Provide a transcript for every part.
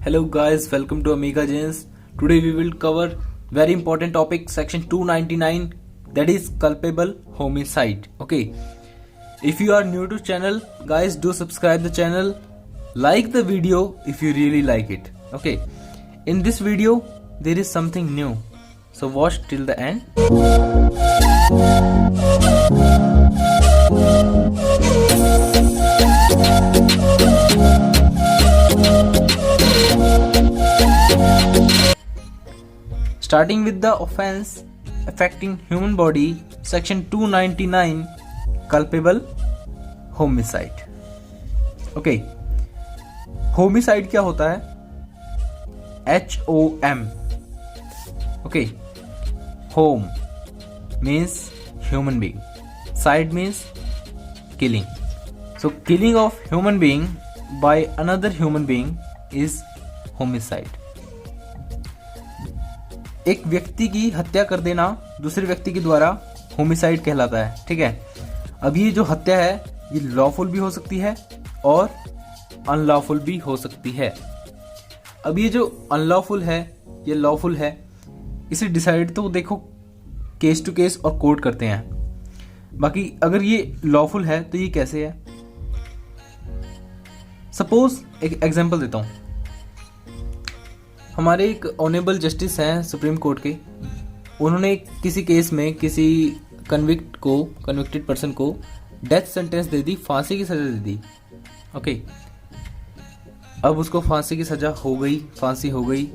Hello guys, welcome to Amiga Gens. Today we will cover very important topic section 299, that is culpable homicide. Okay. If you are new to channel, guys, do subscribe the channel. Like the video if you really like it. Okay. In this video there is something new. So watch till the end. Starting with the offense affecting human body, section 299, culpable homicide. Okay, homicide क्या होता है? HOM. Okay, home means human being, side means killing. So killing of human being by another human being is homicide. एक व्यक्ति की हत्या कर देना दूसरे व्यक्ति के द्वारा होमिसाइड कहलाता है. ठीक है. अब ये जो हत्या है ये लॉफुल भी हो सकती है और अनलॉफुल भी हो सकती है. अब ये जो अनलॉफुल है ये लॉफुल है, इसे डिसाइड तो देखो केस टू केस और कोर्ट करते हैं. बाकी अगर ये लॉफुल है तो ये कैसे है? सपोज एक एग्जांपल देता हूं. हमारे एक ऑनरेबल जस्टिस हैं सुप्रीम कोर्ट के, उन्होंने किसी केस में किसी कन्विक्टेड पर्सन को डेथ सेंटेंस दे दी, फांसी की सजा दे दी. ओके, अब उसको फांसी की सजा हो गई, फांसी हो गई,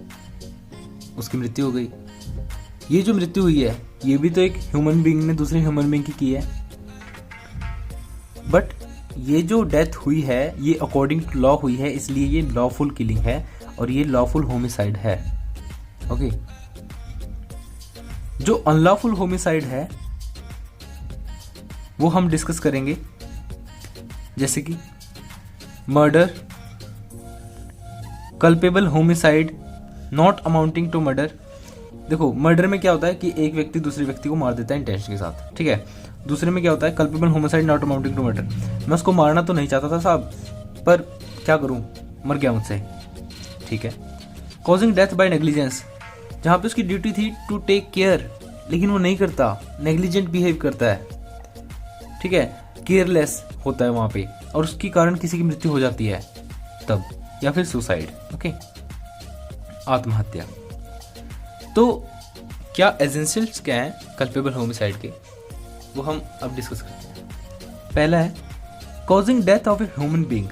उसकी मृत्यु हो गई. ये जो मृत्यु हुई है ये भी तो एक ह्यूमन बीइंग ने दूसरे ह्यूमन बीइंग की है. बट ये जो डेथ हुई है ये अकॉर्डिंग टू लॉ हुई है, इसलिए ये लॉफुल किलिंग है और ये लॉफुल होमिसाइड है. ओके. जो अनलॉफुल होमिसाइड है वो हम डिस्कस करेंगे, जैसे कि murder, culpable homicide not amounting to murder. देखो मर्डर में क्या होता है कि एक व्यक्ति दूसरे व्यक्ति को मार देता है इंटेंशन के साथ. ठीक है. दूसरे में क्या होता है? Culpable homicide not amounting to murder. मैं उसको मारना तो नहीं चाहता था साहब, पर क्या करूं, मर गया मुझसे. ठीक है. कॉजिंग डेथ बाय नेग्लिजेंस, जहां पे उसकी ड्यूटी थी टू टेक केयर लेकिन वो नहीं करता, नेग्लिजेंट बिहेव करता है. ठीक है. केयरलेस होता है वहां पे और उसके कारण किसी की मृत्यु हो जाती है तब, या फिर सुसाइड. ओके, आत्महत्या. तो क्या एसेंशियल्स क्या हैं कल्पेबल होमिसाइड के, वो हम अब डिस्कस करते हैं. पहला है causing death of a human being.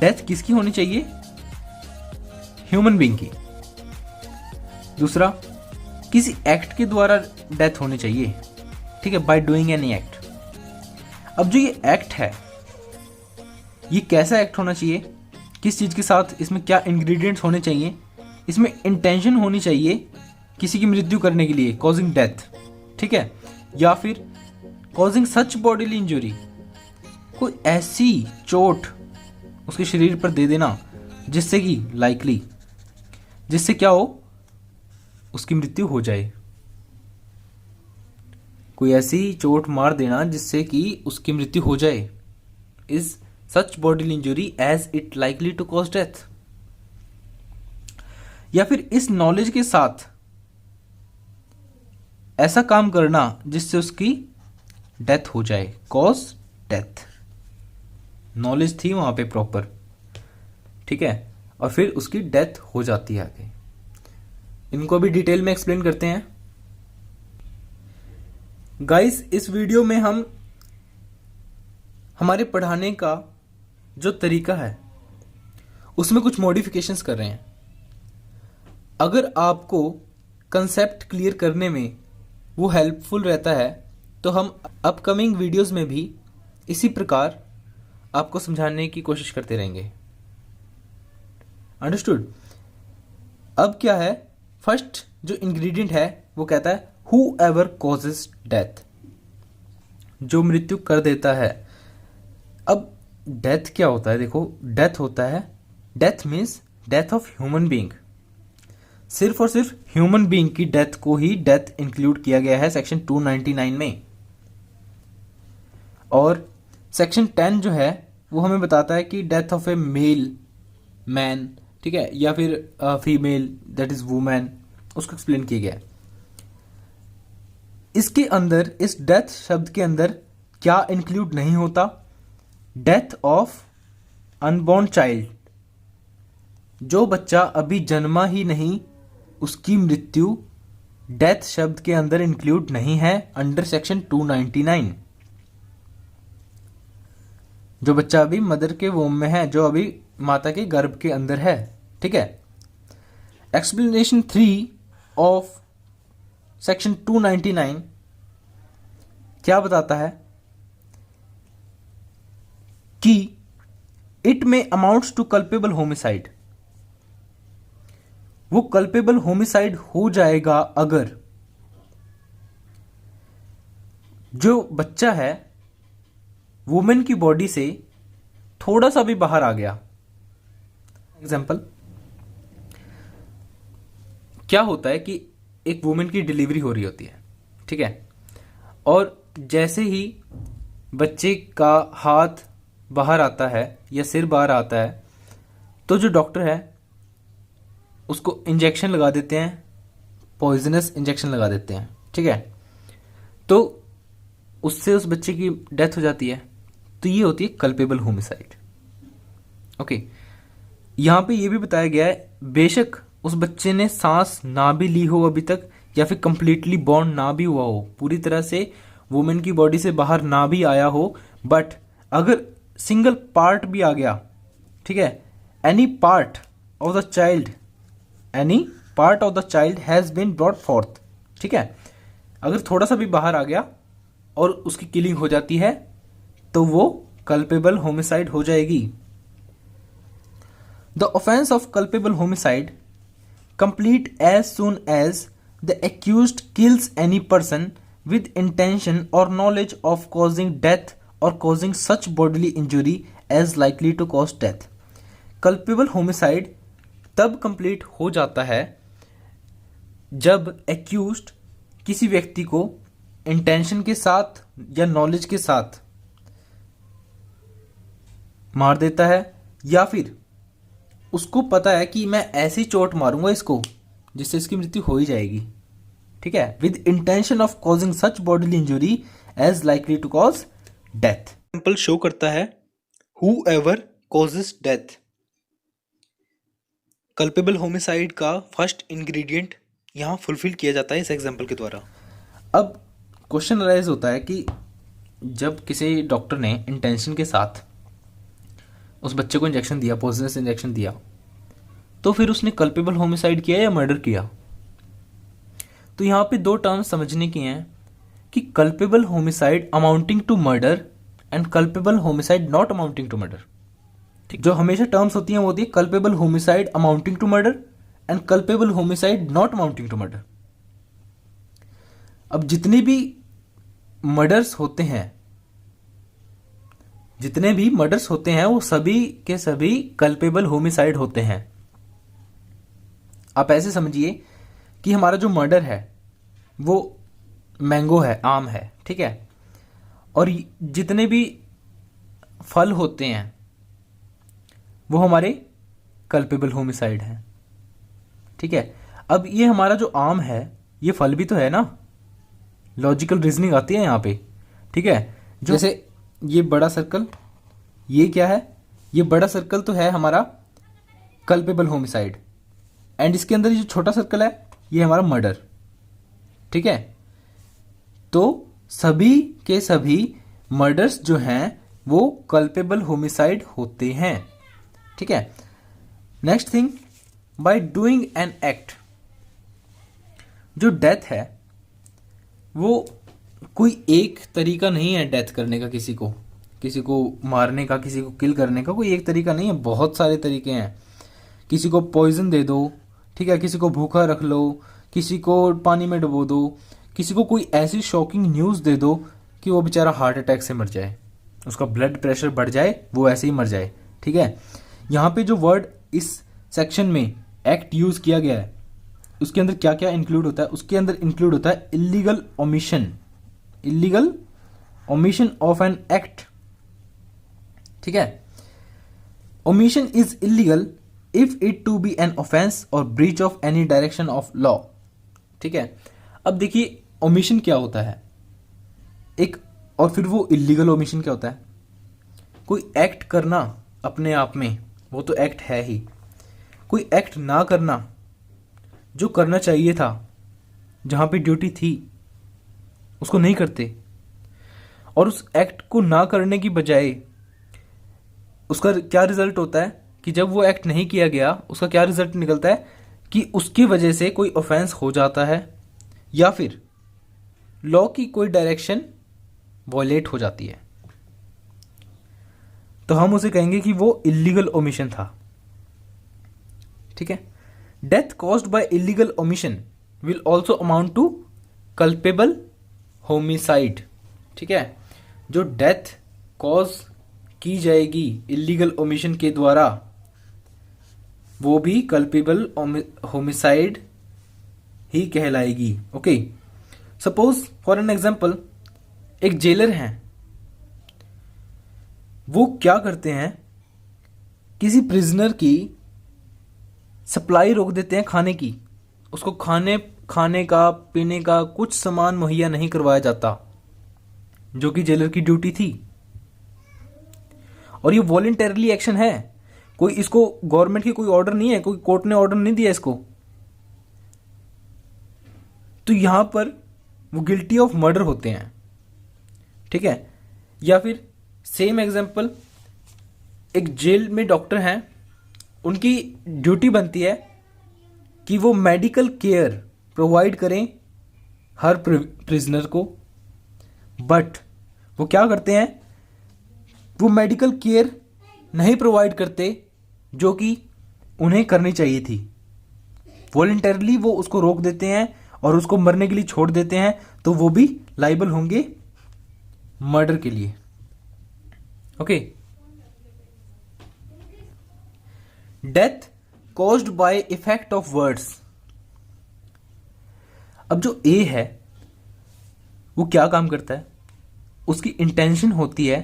Death किसकी होनी चाहिए? ह्यूमन बीइंग की. दूसरा, किसी एक्ट के द्वारा डेथ होनी चाहिए. ठीक है, बाय डूइंग एनी एक्ट. अब जो ये एक्ट है ये कैसा एक्ट होना चाहिए, किस चीज के साथ, इसमें क्या इंग्रेडिएंट्स होने चाहिए? इसमें इंटेंशन होनी चाहिए किसी की मृत्यु करने के लिए, कॉजिंग डेथ. ठीक है. या फिर कॉजिंग सच बॉडीली इंजुरी, कोई ऐसी चोट उसके शरीर पर दे देना जिससे कि लाइकली, जिससे क्या हो, उसकी मृत्यु हो जाए. कोई ऐसी चोट मार देना जिससे कि उसकी मृत्यु हो जाए is such bodily injury as it likely to cause death. या फिर इस नॉलेज के साथ ऐसा काम करना जिससे उसकी डेथ हो जाए, कॉज डेथ. नॉलेज थी वहां पे प्रॉपर. ठीक है. और फिर उसकी डेथ हो जाती है आगे. इनको भी डिटेल में एक्सप्लेन करते हैं. गाइस, इस वीडियो में हम हमारे पढ़ाने का जो तरीका है उसमें कुछ मॉडिफिकेशंस कर रहे हैं. अगर आपको कंसेप्ट क्लियर करने में वो हेल्पफुल रहता है तो हम अपकमिंग वीडियोस में भी इसी प्रकार आपको समझाने की कोशिश करते रहेंगे. अंडरस्टूड. अब क्या है, फर्स्ट जो इंग्रेडिएंट है वो कहता है हु एवर कॉजेज डेथ, जो मृत्यु कर देता है. अब डेथ क्या होता है? देखो, डेथ होता है, death means death of human being. सिर्फ और सिर्फ ह्यूमन बीइंग की डेथ को ही डेथ इंक्लूड किया गया है सेक्शन 299 में. और सेक्शन 10 जो है वो हमें बताता है कि death of a male man ठीक है, या फिर फीमेल दैट इज वुमेन, उसको एक्सप्लेन किया गया है। इसके अंदर, इस डेथ शब्द के अंदर क्या इंक्लूड नहीं होता? डेथ ऑफ अनबॉर्न चाइल्ड, जो बच्चा अभी जन्मा ही नहीं उसकी मृत्यु डेथ शब्द के अंदर इंक्लूड नहीं है अंडर सेक्शन 299। जो बच्चा अभी मदर के वोम में है, जो अभी माता के गर्भ के अंदर है, ठीक है। एक्सप्लेनेशन 3 ऑफ सेक्शन 299 क्या बताता है कि इट में अमाउंट्स टू कल्पेबल होमिसाइड। वो कल्पेबल होमिसाइड हो जाएगा अगर जो बच्चा है वुमेन की बॉडी से थोड़ा सा भी बाहर आ गया। एग्जाम्पल क्या होता है कि एक वुमेन की डिलीवरी हो रही होती है, ठीक है, और जैसे ही बच्चे का हाथ बाहर आता है या सिर बाहर आता है तो जो डॉक्टर है उसको इंजेक्शन लगा देते हैं, पॉइजनस इंजेक्शन लगा देते हैं, ठीक है, तो उससे उस बच्चे की डेथ हो जाती है। तो ये होती है कल्पेबल होमिसाइड। ओके, यहां पे ये भी बताया गया है बेशक उस बच्चे ने सांस ना भी ली हो अभी तक, या फिर कंप्लीटली बॉर्न ना भी हुआ हो, पूरी तरह से वुमेन की बॉडी से बाहर ना भी आया हो, बट अगर सिंगल पार्ट भी आ गया, ठीक है, any part of the child has been brought forth, ठीक है, अगर थोड़ा सा भी बाहर आ गया और उसकी किलिंग हो जाती है तो वो कल्पेबल होमिसाइड हो जाएगी। The offence of culpable homicide complete as soon as the accused kills any person with intention और नॉलेज ऑफ कॉजिंग डेथ और causing such bodily injury as likely to cause death. Culpable homicide तब complete हो जाता है जब accused किसी व्यक्ति को इंटेंशन के साथ या नॉलेज के साथ मार देता है, या फिर उसको पता है कि मैं ऐसी चोट मारूंगा इसको जिससे इसकी मृत्यु हो ही जाएगी, ठीक है, with intention of causing such bodily injury as likely to cause death. Example शो करता है whoever causes death. Culpable homicide का फर्स्ट इंग्रेडिएंट यहां फुलफिल किया जाता है इस एग्जाम्पल के द्वारा। अब क्वेश्चन अराइज होता है कि जब किसी डॉक्टर ने इंटेंशन के साथ उस बच्चे को इंजेक्शन दिया, पॉइजनस इंजेक्शन दिया, तो फिर उसने कल्पेबल होमिसाइड किया या मर्डर किया? तो यहां पे दो टर्म्स समझने की हैं कि culpable homicide amounting to murder and culpable homicide not amounting to murder. ठीक, जो हमेशा टर्म्स होती हैं वो होती है culpable homicide amounting to murder and culpable homicide not amounting to murder. अब जितने भी मर्डर्स होते हैं वो सभी के सभी कल्पेबल होमिसाइड होते हैं। आप ऐसे समझिए कि हमारा जो मर्डर है वो मैंगो है, आम है, ठीक है, और जितने भी फल होते हैं वो हमारे कल्पेबल होमिसाइड हैं, ठीक है। अब ये हमारा जो आम है ये फल भी तो है ना, लॉजिकल रीजनिंग आती है यहाँ पे, ठीक है। जैसे ये बड़ा सर्कल, ये क्या है, ये बड़ा सर्कल तो है हमारा कल्पेबल होमिसाइड, एंड इसके अंदर जो छोटा सर्कल है ये हमारा मर्डर, ठीक है। तो सभी के सभी मर्डर्स जो हैं वो कल्पेबल होमिसाइड होते हैं, ठीक है। Next thing, by doing an act, जो डेथ है वो कोई एक तरीका नहीं है डेथ करने का, किसी को मारने का, किसी को किल करने का कोई एक तरीका नहीं है, बहुत सारे तरीके हैं। किसी को पॉइजन दे दो, ठीक है, किसी को भूखा रख लो, किसी को पानी में डुबो दो, किसी को कोई ऐसी शॉकिंग न्यूज़ दे दो कि वो बेचारा हार्ट अटैक से मर जाए, उसका ब्लड प्रेशर बढ़ जाए, वो ऐसे ही मर जाए, ठीक है। यहाँ पे जो वर्ड इस सेक्शन में एक्ट यूज किया गया है उसके अंदर क्या क्या इंक्लूड होता है? उसके अंदर इंक्लूड होता है illegal omission of an act, ठीक है। Omission is illegal if it to be an offence और breach of any direction of law. ठीक है, अब देखिए ओमिशन क्या होता है एक, और फिर वो इलीगल ओमिशन क्या होता है। कोई एक्ट करना अपने आप में वो तो एक्ट है ही, कोई एक्ट ना करना जो करना चाहिए था, जहां पे ड्यूटी थी उसको नहीं करते, और उस एक्ट को ना करने की बजाय उसका क्या रिजल्ट होता है कि जब वो एक्ट नहीं किया गया उसका क्या रिजल्ट निकलता है कि उसकी वजह से कोई ऑफेंस हो जाता है या फिर लॉ की कोई डायरेक्शन वॉयलेट हो जाती है, तो हम उसे कहेंगे कि वो इलीगल ओमिशन था। ठीक है, death caused by illegal omission will also amount to culpable homicide. ठीक है, जो डेथ कॉज की जाएगी इलीगल ओमिशन के द्वारा वो भी कल्पेबल होमिसाइड ही कहलाएगी। Okay, suppose for an example एक जेलर हैं, वो क्या करते हैं, किसी प्रिजनर की सप्लाई रोक देते हैं खाने की, उसको खाने का पीने का कुछ सामान मुहैया नहीं करवाया जाता जो कि जेलर की ड्यूटी थी, और ये वॉलंटरली एक्शन है, कोई इसको गवर्नमेंट की कोई ऑर्डर नहीं है, कोई कोर्ट ने ऑर्डर नहीं दिया इसको, तो यहां पर वो गिल्टी ऑफ मर्डर होते हैं। ठीक है, या फिर सेम एग्जांपल, एक जेल में डॉक्टर हैं, उनकी ड्यूटी बनती है कि वो मेडिकल केयर प्रोवाइड करें हर प्रिजनर को, बट वो क्या करते हैं, वो मेडिकल केयर नहीं प्रोवाइड करते जो कि उन्हें करनी चाहिए थी, वॉलंटरली वो उसको रोक देते हैं और उसको मरने के लिए छोड़ देते हैं, तो वो भी लाइबल होंगे मर्डर के लिए। Okay, death caused bye effect of words. अब जो ए है वो क्या काम करता है, उसकी इंटेंशन होती है,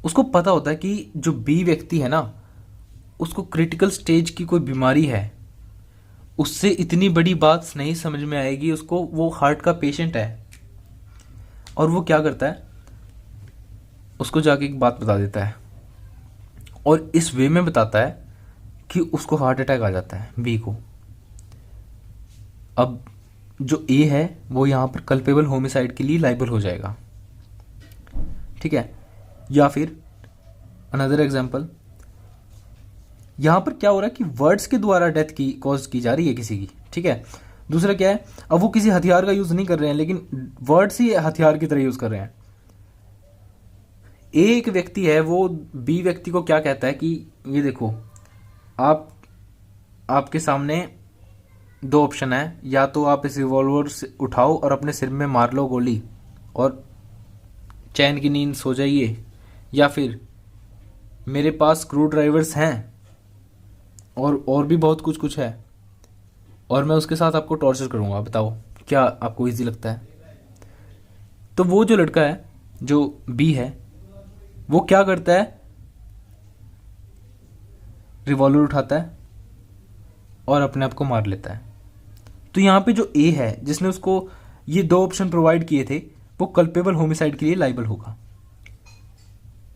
उसको पता होता है कि जो बी व्यक्ति है ना उसको क्रिटिकल स्टेज की कोई बीमारी है, उससे इतनी बड़ी बात नहीं समझ में आएगी उसको, वो हार्ट का पेशेंट है, और वो क्या करता है, उसको जाके एक बात बता देता है, और इस वे में बताता है कि उसको हार्ट अटैक आ जाता है बी को। अब जो ए है वो यहां पर कल्पेबल होमिसाइड के लिए लाइबल हो जाएगा। ठीक है, या फिर अनदर एग्जांपल, यहां पर क्या हो रहा है कि वर्ड्स के द्वारा डेथ की कॉज की जा रही है किसी की। ठीक है, दूसरा क्या है, अब वो किसी हथियार का यूज नहीं कर रहे हैं लेकिन वर्ड्स ही हथियार की तरह यूज कर रहे हैं। एक व्यक्ति है, वो बी व्यक्ति को क्या कहता है कि ये देखो, आपके सामने दो ऑप्शन है, या तो आप इस रिवॉल्वर से उठाओ और अपने सिर में मार लो गोली और चैन की नींद सो जाइए, या फिर मेरे पास स्क्रू ड्राइवर्स हैं और भी बहुत कुछ कुछ है, और मैं उसके साथ आपको टॉर्चर करूंगा, बताओ क्या आपको इजी लगता है। तो वो जो लड़का है जो बी है वो क्या करता है, रिवॉल्वर उठाता है और अपने आप को मार लेता है। तो यहां पे जो ए है जिसने उसको ये दो ऑप्शन प्रोवाइड किए थे वो कल्पेबल होमिसाइड के लिए लाइबल होगा।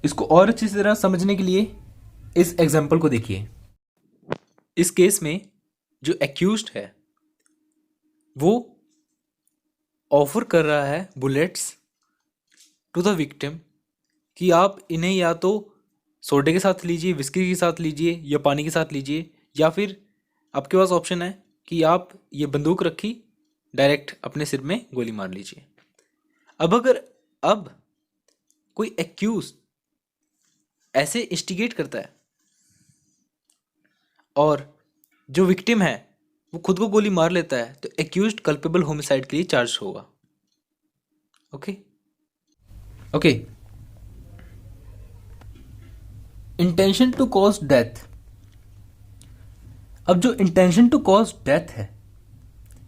इसको और अच्छी तरह समझने के लिए इस एग्जांपल को देखिए। इस केस में जो एक्यूज्ड है वो ऑफर कर रहा है बुलेट्स टू द विक्टिम कि आप इन्हें या तो सोडे के साथ लीजिए, विस्की के साथ लीजिए, या पानी के साथ लीजिए, या फिर आपके पास ऑप्शन है कि आप ये बंदूक रखी डायरेक्ट अपने सिर में गोली मार लीजिए। अब कोई एक्यूज ऐसे इंस्टिगेट करता है और जो विक्टिम है वो खुद को गोली मार लेता है, तो एक्यूज्ड कल्पेबल होमिसाइड के लिए चार्ज होगा। Okay, intention to cause death. अब जो इंटेंशन टू कॉज डेथ है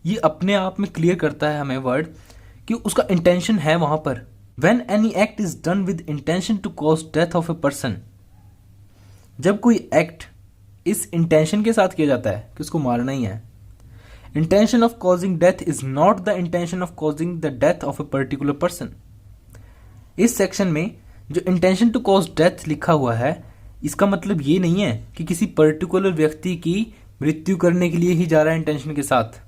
ये अपने आप में क्लियर करता है हमें वर्ड कि उसका इंटेंशन है वहां पर। When any act is done with intention to cause death of a person, जब कोई एक्ट इस इंटेंशन के साथ किया जाता है कि उसको मारना ही है। Intention of causing death is not the intention of causing the death of a particular person. इस सेक्शन में जो इंटेंशन टू कॉज डेथ लिखा हुआ है, इसका मतलब ये नहीं है कि किसी पर्टिकुलर व्यक्ति की मृत्यु करने के लिए ही जा रहा है इंटेंशन के साथ।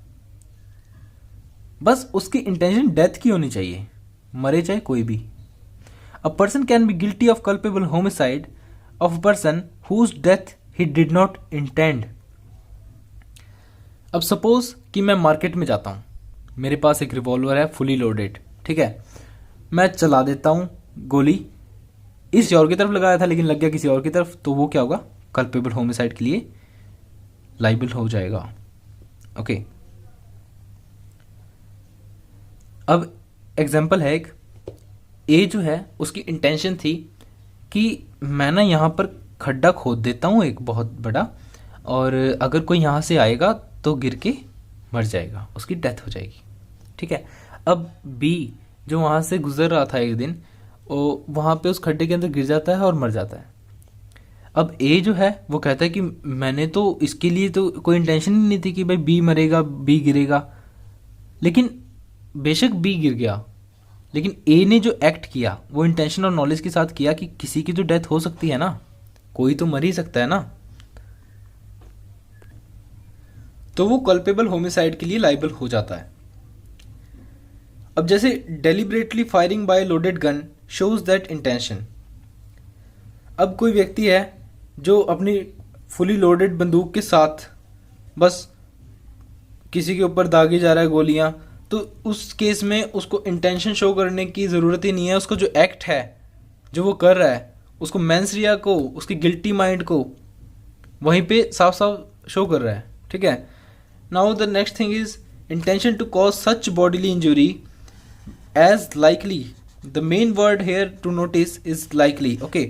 बस उसकी इंटेंशन डेथ की होनी चाहिए, मरे चाहे कोई भी। A person can be guilty of culpable homicide of a person whose death he did not intend. अब सपोज कि मैं मार्केट में जाता हूं, मेरे पास एक रिवॉल्वर है फुली लोडेड, ठीक है, मैं चला देता हूं गोली, इस और की तरफ लगाया था लेकिन लग गया किसी और की तरफ, तो वो क्या होगा, कल्पेबल होमिसाइड के लिए लाइबल हो जाएगा। ओके, अब एग्जाम्पल है एक, ए जो है उसकी इंटेंशन थी कि मैं ना यहाँ पर खड्डा खोद देता हूँ एक बहुत बड़ा, और अगर कोई यहाँ से आएगा तो गिर के मर जाएगा, उसकी डेथ हो जाएगी, ठीक है। अब बी जो वहाँ से गुजर रहा था एक दिन, वो वहाँ पे उस खड्डे के अंदर गिर जाता है और मर जाता है। अब ए जो है वो कहता है कि मैंने तो इसके लिए तो कोई इंटेंशन ही नहीं थी कि भाई बी मरेगा, बी गिरेगा, लेकिन बेशक बी गिर गया, लेकिन ए ने जो एक्ट किया वो इंटेंशन और नॉलेज के साथ किया कि किसी की तो डेथ हो सकती है ना, कोई तो मर ही सकता है ना, तो वो कल्पेबल होमिसाइड के लिए लाइबल हो जाता है। अब जैसे deliberately firing by loaded gun shows that intention. अब कोई व्यक्ति है जो अपनी फुली लोडेड बंदूक के साथ बस किसी के ऊपर दागे जा रहा है गोलियां, तो उस केस में उसको इंटेंशन शो करने की ज़रूरत ही नहीं है। उसको जो एक्ट है जो वो कर रहा है, उसको मेंस रिया को, उसकी गिल्टी माइंड को वहीं पे साफ साफ शो कर रहा है, ठीक है। Now the next thing is intention to cause such bodily injury as likely, the main word here to notice is likely, okay,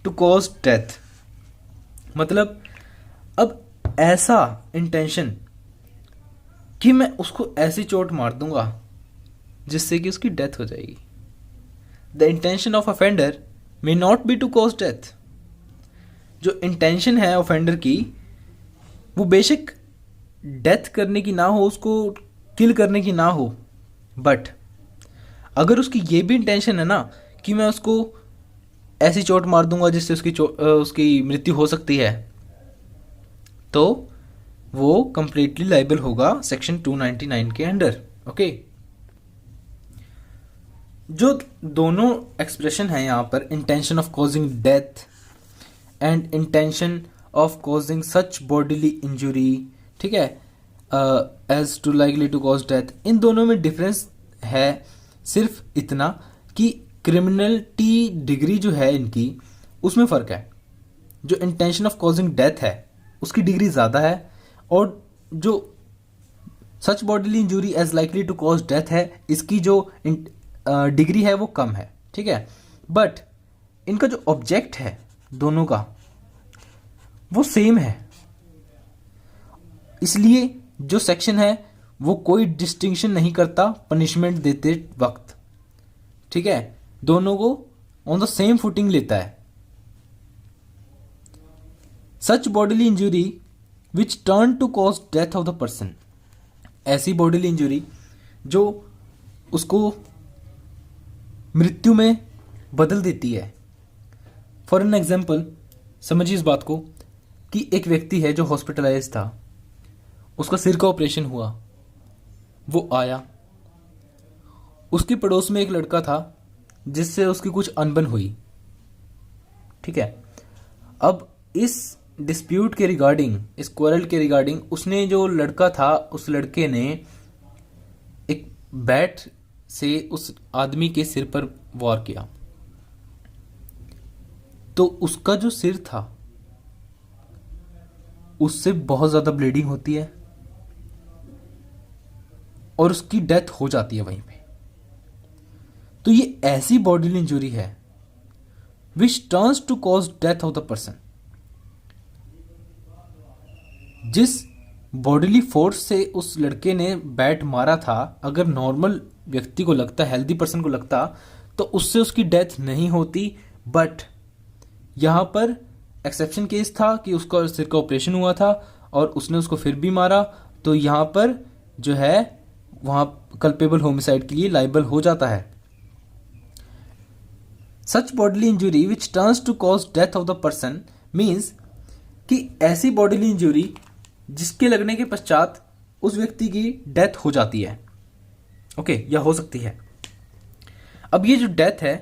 to cause death. मतलब अब ऐसा इंटेंशन कि मैं उसको ऐसी चोट मार दूंगा जिससे कि उसकी डेथ हो जाएगी। The intention of offender may not be to cause death. जो इंटेंशन है ऑफेंडर की वो बेशक डेथ करने की ना हो, उसको किल करने की ना हो, बट अगर उसकी ये भी इंटेंशन है ना कि मैं उसको ऐसी चोट मार दूंगा जिससे उसकी मृत्यु हो सकती है, तो वो कंप्लीटली लाइबल होगा सेक्शन 299 के अंडर, ओके। जो दोनों एक्सप्रेशन है यहाँ पर, intention of causing death and intention of causing such bodily injury, ठीक है, as to likely to cause death, इन दोनों में डिफरेंस है सिर्फ इतना कि क्रिमिनलिटी डिग्री जो है इनकी उसमें फ़र्क है। जो इंटेंशन ऑफ कॉजिंग डेथ है उसकी डिग्री ज़्यादा है, और जो such bodily injury as likely to cause death है इसकी जो डिग्री है वो कम है, ठीक है। बट इनका जो ऑब्जेक्ट है दोनों का वो सेम है, इसलिए जो सेक्शन है वो कोई डिस्टिंक्शन नहीं करता पनिशमेंट देते वक्त, ठीक है, दोनों को ऑन द सेम फुटिंग लेता है। Such bodily injury which turn to cause death of the person, ऐसी बॉडीली इंजरी जो उसको मृत्यु में बदल देती है। फॉर एन एग्जाम्पल, समझिए इस बात को कि एक व्यक्ति है जो हॉस्पिटलाइज था, उसका सिर का ऑपरेशन हुआ, वो आया, उसके पड़ोस में एक लड़का था जिससे उसकी कुछ अनबन हुई, ठीक है। अब इस डिस्प्यूट के रिगार्डिंग, इस क्वारल के रिगार्डिंग, उसने जो लड़का था उस लड़के ने एक बैट से उस आदमी के सिर पर वार किया, तो उसका जो सिर था उससे बहुत ज्यादा ब्लीडिंग होती है और उसकी डेथ हो जाती है वहीं पे। तो ये ऐसी बॉडीली इंजरी है which turns to cause death of the person. जिस बॉडीली फोर्स से उस लड़के ने बैट मारा था, अगर नॉर्मल व्यक्ति को लगता, हेल्दी पर्सन को लगता, तो उससे उसकी डेथ नहीं होती, बट यहां पर एक्सेप्शन केस था कि उसका सिर का ऑपरेशन हुआ था और उसने उसको फिर भी मारा, तो यहाँ पर जो है वहाँ कल्पेबल होमिसाइड के लिए लाइबल हो जाता है। Such bodily injury which turns to cause death of the person means कि ऐसी बॉडीली इंजुरी जिसके लगने के पश्चात उस व्यक्ति की डेथ हो जाती है, ओके, या हो सकती है। अब ये जो डेथ है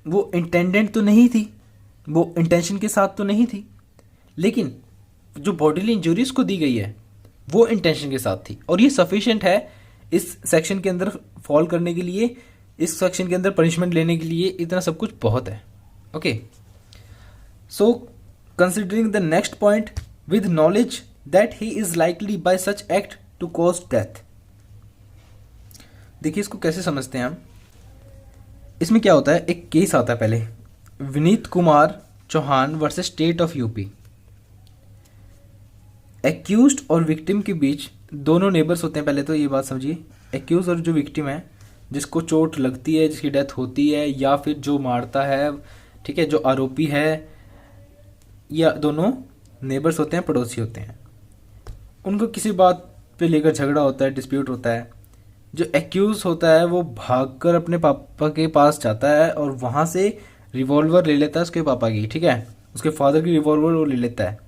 वो इंटेंडेंट तो नहीं थी, वो इंटेंशन के साथ तो नहीं थी, लेकिन जो बॉडीली इंजुरी उसको दी गई है वो इंटेंशन के साथ थी, और ये सफिशिएंट है इस सेक्शन के अंदर फॉल करने के लिए, इस सेक्शन के अंदर पनिशमेंट लेने के लिए इतना सब कुछ बहुत है। Okay, so considering the next point with knowledge that he is likely by such act to cause death. देखिए इसको कैसे समझते हैं हम। इसमें क्या होता है, एक केस आता है पहले, Vineet Kumar Chauhan versus state of UP. Accused और विक्टिम के बीच दोनों नेबर्स होते हैं। पहले तो ये बात समझिए, एक्यूज और जो विक्टिम है, जिसको चोट लगती है, जिसकी डेथ होती है, या फिर जो मारता है, ठीक है, जो आरोपी है, या दोनों नेबर्स होते हैं, पड़ोसी होते हैं। उनको किसी बात पे लेकर झगड़ा होता है, डिस्प्यूट होता है। जो एक्यूज होता है वो भागकर अपने पापा के पास जाता है और वहाँ से रिवॉल्वर ले लेता है उसके पापा की, ठीक है, उसके फादर की रिवॉल्वर वो ले लेता है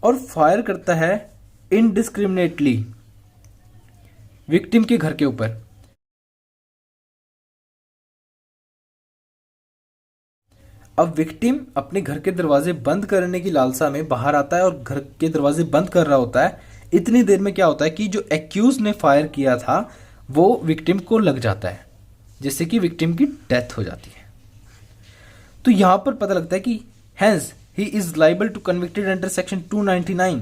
और फायर करता है इनडिस्क्रिमिनेटली विक्टिम के घर के ऊपर। अब विक्टिम अपने घर के दरवाजे बंद करने की लालसा में बाहर आता है और घर के दरवाजे बंद कर रहा होता है। इतनी देर में क्या होता है कि जो एक्यूज ने फायर किया था वो विक्टिम को लग जाता है, जिससे कि विक्टिम की डेथ हो जाती है। तो यहां पर पता लगता है कि hence he is liable to convicted under section 299।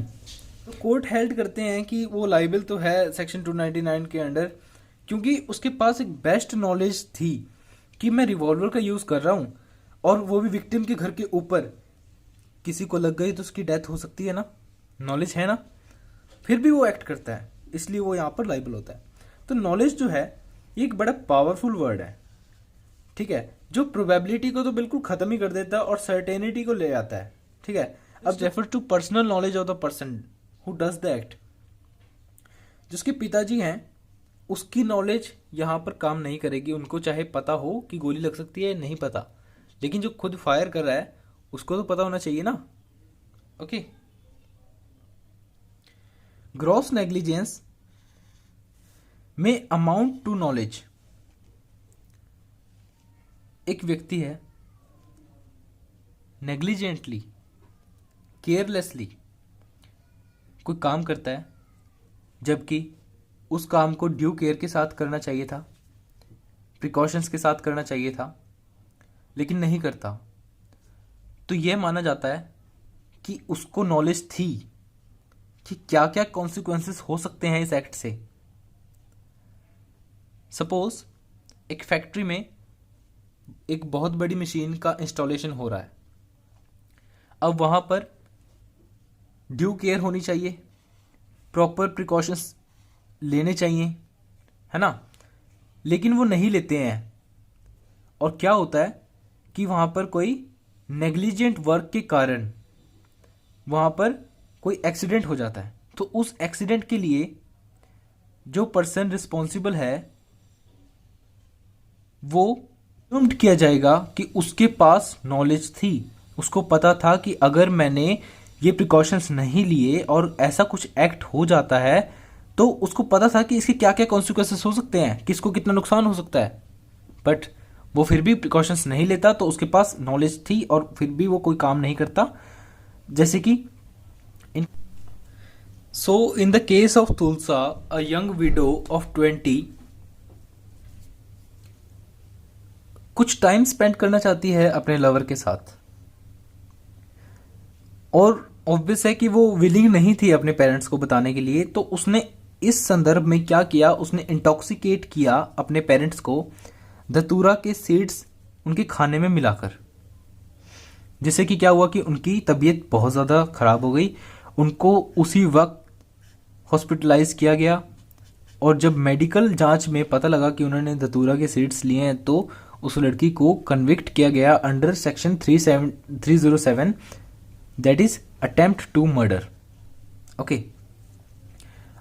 तो कोर्ट हेल्ड करते हैं कि वो लाइबल तो है सेक्शन 299 के अंडर, क्योंकि उसके पास एक बेस्ट नॉलेज थी कि मैं रिवॉल्वर का यूज कर रहा हूं और वो भी विक्टिम के घर के ऊपर। किसी को लग गई तो उसकी डेथ हो सकती है ना, नॉलेज है ना, फिर भी वो एक्ट करता है, इसलिए वो यहाँ पर लाइबल होता है। तो नॉलेज जो है ये एक बड़ा पावरफुल वर्ड है, ठीक है, जो प्रोबेबिलिटी को तो बिल्कुल खत्म ही कर देता है और सर्टेनिटी को ले आता है, ठीक है। अब refer to personal knowledge of the person who does the act. जिसके पिताजी हैं उसकी नॉलेज यहाँ पर काम नहीं करेगी, उनको चाहे पता हो कि गोली लग सकती है, नहीं पता, लेकिन जो खुद फायर कर रहा है उसको तो पता होना चाहिए ना। ओके, ग्रॉस नेग्लिजेंस में अमाउंट टू नॉलेज। एक व्यक्ति है नेग्लिजेंटली, केयरलेसली कोई काम करता है, जबकि उस काम को ड्यू केयर के साथ करना चाहिए था, प्रिकॉशंस के साथ करना चाहिए था, लेकिन नहीं करता, तो यह माना जाता है कि उसको नॉलेज थी कि क्या क्या कॉन्सिक्वेंसेस हो सकते हैं इस एक्ट से। सपोज एक फैक्ट्री में एक बहुत बड़ी मशीन का इंस्टॉलेशन हो रहा है। अब वहां पर ड्यू केयर होनी चाहिए, प्रॉपर प्रिकॉशंस लेने चाहिए, है ना, लेकिन वो नहीं लेते हैं, और क्या होता है कि वहां पर कोई नेग्लिजेंट वर्क के कारण वहां पर कोई एक्सीडेंट हो जाता है। तो उस एक्सीडेंट के लिए जो पर्सन रिस्पॉन्सिबल है वो अज्यूम्ड किया जाएगा कि उसके पास नॉलेज थी, उसको पता था कि अगर मैंने ये प्रिकॉशंस नहीं लिए और ऐसा कुछ एक्ट हो जाता है तो उसको पता था कि इसके क्या क्या कॉन्सिक्वेंसेस हो सकते हैं, किसको कितना नुकसान हो सकता है, बट वो फिर भी प्रिकॉशंस नहीं लेता। तो उसके पास नॉलेज थी और फिर भी वो कोई काम नहीं करता। जैसे कि in the case of Tulsa, a young widow of 20 कुछ टाइम स्पेंड करना चाहती है अपने लवर के साथ, और ऑब्वियस है कि वो विलिंग नहीं थी अपने पेरेंट्स को बताने के लिए। तो उसने इस संदर्भ में क्या किया, उसने इंटॉक्सिकेट किया अपने पेरेंट्स को धतूरा के सीड्स उनके खाने में मिलाकर, जिससे कि क्या हुआ कि उनकी तबीयत बहुत ज़्यादा खराब हो गई। उनको उसी वक्त हॉस्पिटलाइज किया गया और जब मेडिकल जांच में पता लगा कि उन्होंने धतूरा के सीड्स लिए हैं तो उस लड़की को कन्विक्ट किया गया under section 307 that is attempt to murder. Okay,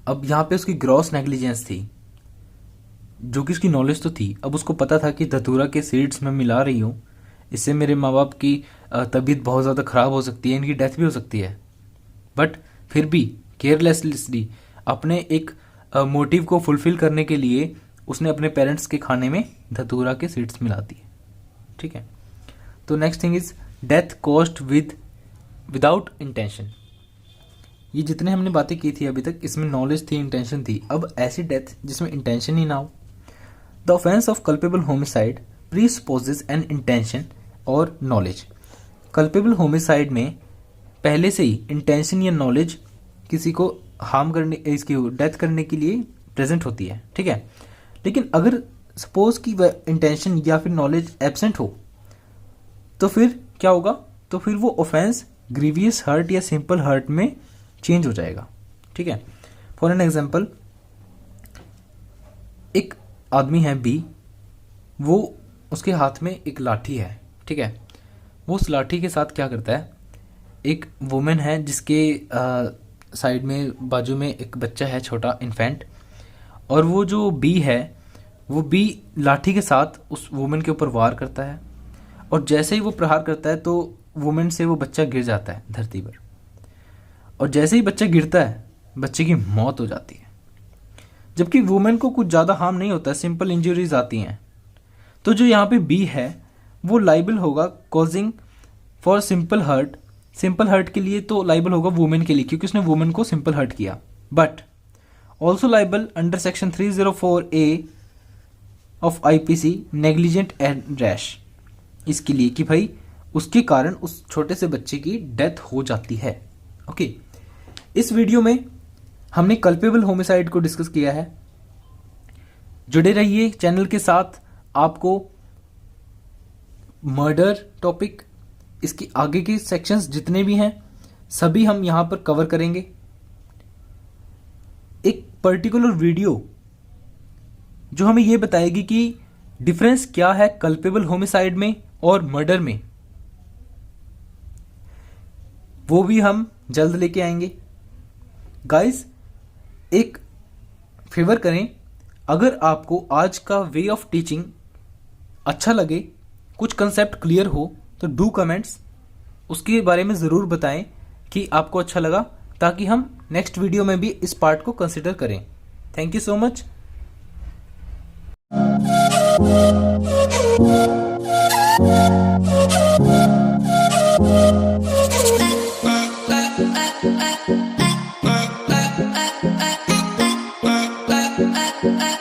अब यहाँ पे उसकी ग्रॉस नेग्लिजेंस थी, जो कि उसकी नॉलेज तो थी। अब उसको पता था कि धतूरा के सीड्स में मिला रही हूँ, इससे मेरे माँ बाप की तबीयत बहुत ज़्यादा ख़राब हो सकती है, इनकी डेथ भी हो सकती है। बट फिर भी केयरलेसली अपने एक मोटिव को फुलफिल करने के लिए उसने अपने पेरेंट्स के खाने में धतूरा के सीड्स मिला दिए। ठीक है, तो next thing is death caused without intention. ये जितने हमने बातें की थी अभी तक, इसमें नॉलेज थी, इंटेंशन थी। अब ऐसी डेथ जिसमें इंटेंशन ही ना हो। The offence of culpable homicide presupposes an intention और नॉलेज। कल्पेबल होमिसाइड में पहले से ही इंटेंशन या नॉलेज किसी को हार्म करने, इसकी डेथ करने के लिए प्रेजेंट होती है। ठीक है, लेकिन अगर सपोज कि वह इंटेंशन या फिर नॉलेज एब्सेंट हो तो फिर क्या होगा? तो फिर वो ऑफेंस ग्रीवियस हर्ट या सिंपल हर्ट में चेंज हो जाएगा। ठीक है, फॉर एन एग्जाम्पल, एक आदमी है बी, वो उसके हाथ में एक लाठी है। ठीक है, वो उस लाठी के साथ क्या करता है, एक वुमेन है जिसके साइड में बाजू में एक बच्चा है, छोटा इन्फेंट, और वो जो बी है वो बी लाठी के साथ उस वुमेन के ऊपर वार करता है, और जैसे ही वो प्रहार करता है तो वुमेन से वो बच्चा गिर जाता है धरती पर, और जैसे ही बच्चा गिरता है बच्चे की मौत हो जाती है, जबकि वुमेन को कुछ ज़्यादा हार्म नहीं होता है, सिंपल इंजरीज आती हैं। तो जो यहाँ पे बी है वो लाइबल होगा causing for simple hurt. Simple hurt के लिए तो लाइबल होगा वुमेन के लिए, क्योंकि उसने वुमेन को सिंपल हर्ट किया, but also liable under section 304A of IPC negligent and rash, इसके लिए कि भाई उसके कारण उस छोटे से बच्चे की डेथ हो जाती है। ओके, इस वीडियो में हमने कल्पेबल होमिसाइड को डिस्कस किया है। जुड़े रहिए चैनल के साथ, आपको मर्डर टॉपिक, इसकी आगे के सेक्शंस जितने भी हैं सभी हम यहां पर कवर करेंगे। एक पर्टिकुलर वीडियो जो हमें यह बताएगी कि डिफरेंस क्या है कल्पेबल होमिसाइड में और मर्डर में, वो भी हम जल्द लेके आएंगे। गाइस, एक फेवर करें, अगर आपको आज का वे ऑफ टीचिंग अच्छा लगे, कुछ कंसेप्ट क्लियर हो, तो डू कमेंट्स, उसके बारे में ज़रूर बताएं कि आपको अच्छा लगा, ताकि हम नेक्स्ट वीडियो में भी इस पार्ट को कंसिडर करें। Thank you so much.